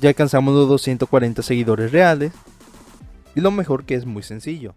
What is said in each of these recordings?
Ya alcanzamos los 240 seguidores reales y lo mejor que es muy sencillo.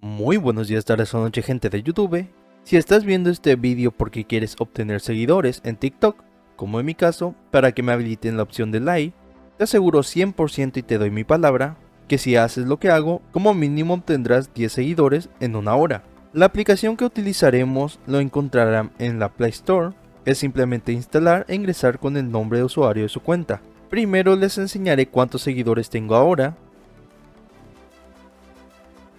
Muy buenos días, tardes o noche, gente de YouTube. Si estás viendo este vídeo porque quieres obtener seguidores en TikTok, como en mi caso, para que me habiliten la opción de like, te aseguro 100% y te doy mi palabra que si haces lo que hago, como mínimo obtendrás 10 seguidores en una hora. La aplicación que utilizaremos lo encontrarán en la Play Store. Es simplemente instalar e ingresar con el nombre de usuario de su cuenta. Primero les enseñaré cuántos seguidores tengo ahora.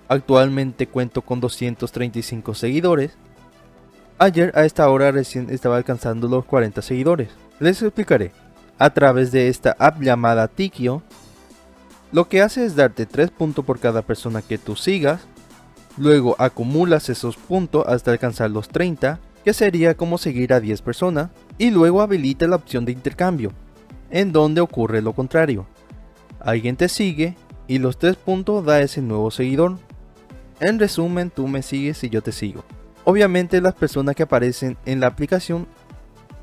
Actualmente cuento con 235 seguidores. Ayer a esta hora recién estaba alcanzando los 40 seguidores. Les explicaré. A través de esta app llamada Tikio, lo que hace es darte 3 puntos por cada persona que tú sigas. Luego acumulas esos puntos hasta alcanzar los 30, que sería como seguir a 10 personas. Y luego habilita la opción de intercambio, en donde ocurre lo contrario. Alguien te sigue y los 3 puntos da ese nuevo seguidor. En resumen, tú me sigues y yo te sigo. Obviamente las personas que aparecen en la aplicación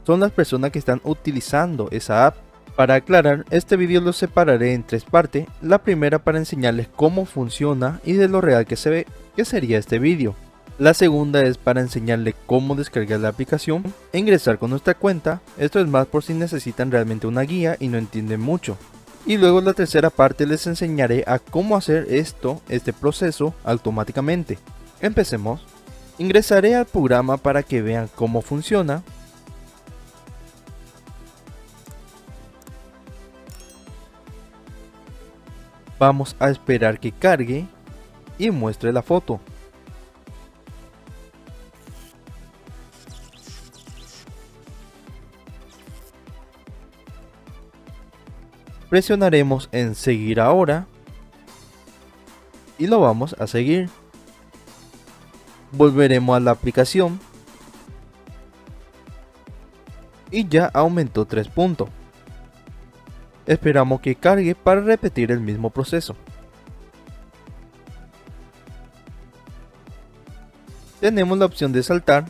son las personas que están utilizando esa app. Para aclarar, este vídeo lo separaré en 3 partes. La primera para enseñarles cómo funciona y de lo real que se ve, que sería este vídeo. La segunda es para enseñarles cómo descargar la aplicación e ingresar con nuestra cuenta. Esto es más por si necesitan realmente una guía y no entienden mucho. Y luego la tercera parte les enseñaré a cómo hacer este proceso automáticamente. Empecemos. Ingresaré al programa para que vean cómo funciona. Vamos a esperar que cargue y muestre la foto. Presionaremos en seguir ahora y lo vamos a seguir. Volveremos a la aplicación y ya aumentó 3 puntos. Esperamos que cargue para repetir el mismo proceso. Tenemos la opción de saltar.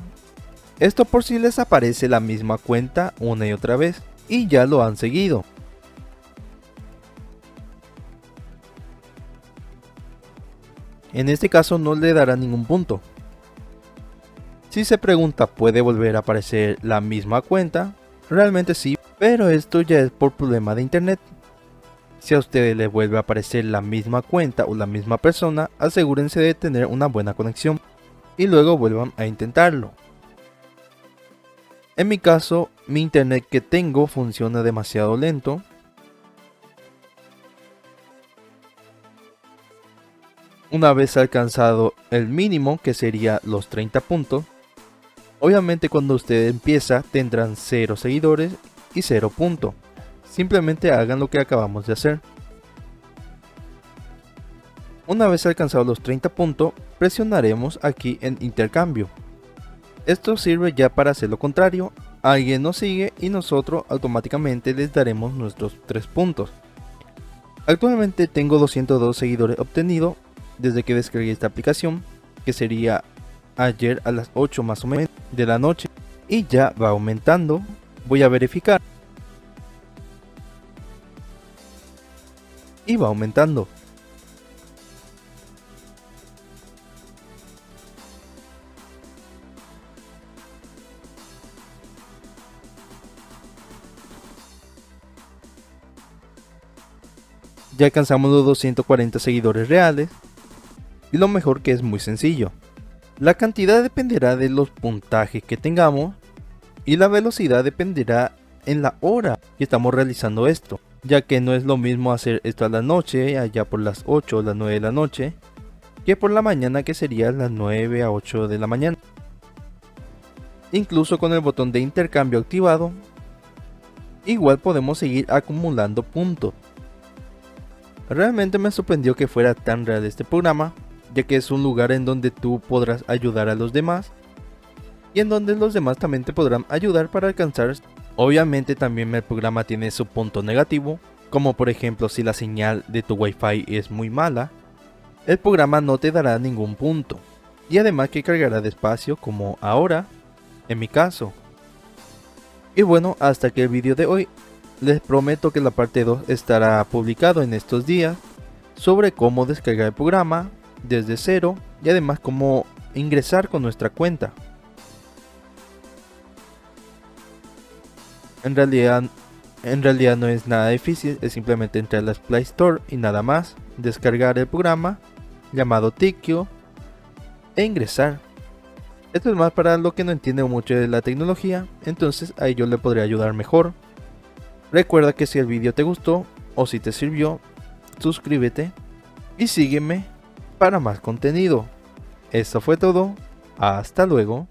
Esto por si les aparece la misma cuenta una y otra vez y ya lo han seguido. En este caso no le dará ningún punto. Si se pregunta, ¿puede volver a aparecer la misma cuenta? Realmente sí, pero esto ya es por problema de internet. Si a ustedes les vuelve a aparecer la misma cuenta o la misma persona, asegúrense de tener una buena conexión y luego vuelvan a intentarlo. En mi caso, mi internet que tengo funciona demasiado lento. Una vez alcanzado el mínimo, que sería los 30 puntos, obviamente cuando usted empieza tendrán 0 seguidores y 0 puntos. Simplemente hagan lo que acabamos de hacer. Una vez alcanzados los 30 puntos, presionaremos aquí en intercambio. Esto sirve ya para hacer lo contrario. Alguien nos sigue y nosotros automáticamente les daremos nuestros 3 puntos. Actualmente tengo 202 seguidores obtenidos desde que descargué esta aplicación, que sería ayer a las 8 más o menos de la noche, y ya va aumentando. Voy a verificar y va aumentando. Ya alcanzamos los 240 seguidores reales y lo mejor que es muy sencillo. La cantidad dependerá de los puntajes que tengamos y la velocidad dependerá en la hora que estamos realizando esto, ya que no es lo mismo hacer esto a la noche, allá por las 8 o las 9 de la noche, que por la mañana, que sería las 9 a 8 de la mañana. Incluso con el botón de intercambio activado, igual podemos seguir acumulando puntos. Realmente me sorprendió que fuera tan real este programa, ya que es un lugar en donde tú podrás ayudar a los demás y en donde los demás también te podrán ayudar para alcanzar. Obviamente también el programa tiene su punto negativo, como por ejemplo si la señal de tu Wi-Fi es muy mala, el programa no te dará ningún punto y además que cargará despacio como ahora. en mi caso. Y bueno, hasta aquí el vídeo de hoy. Les prometo que la parte 2 estará publicado en estos días sobre cómo descargar el programa desde cero y además cómo ingresar con nuestra cuenta. En realidad no es nada difícil, es simplemente entrar a la Play Store y nada más, descargar el programa llamado Tikio e ingresar. Esto es más para lo que no entiende mucho de la tecnología, entonces ahí yo le podré ayudar mejor. Recuerda que si el vídeo te gustó o si te sirvió, suscríbete y sígueme para más contenido. Esto fue todo, hasta luego.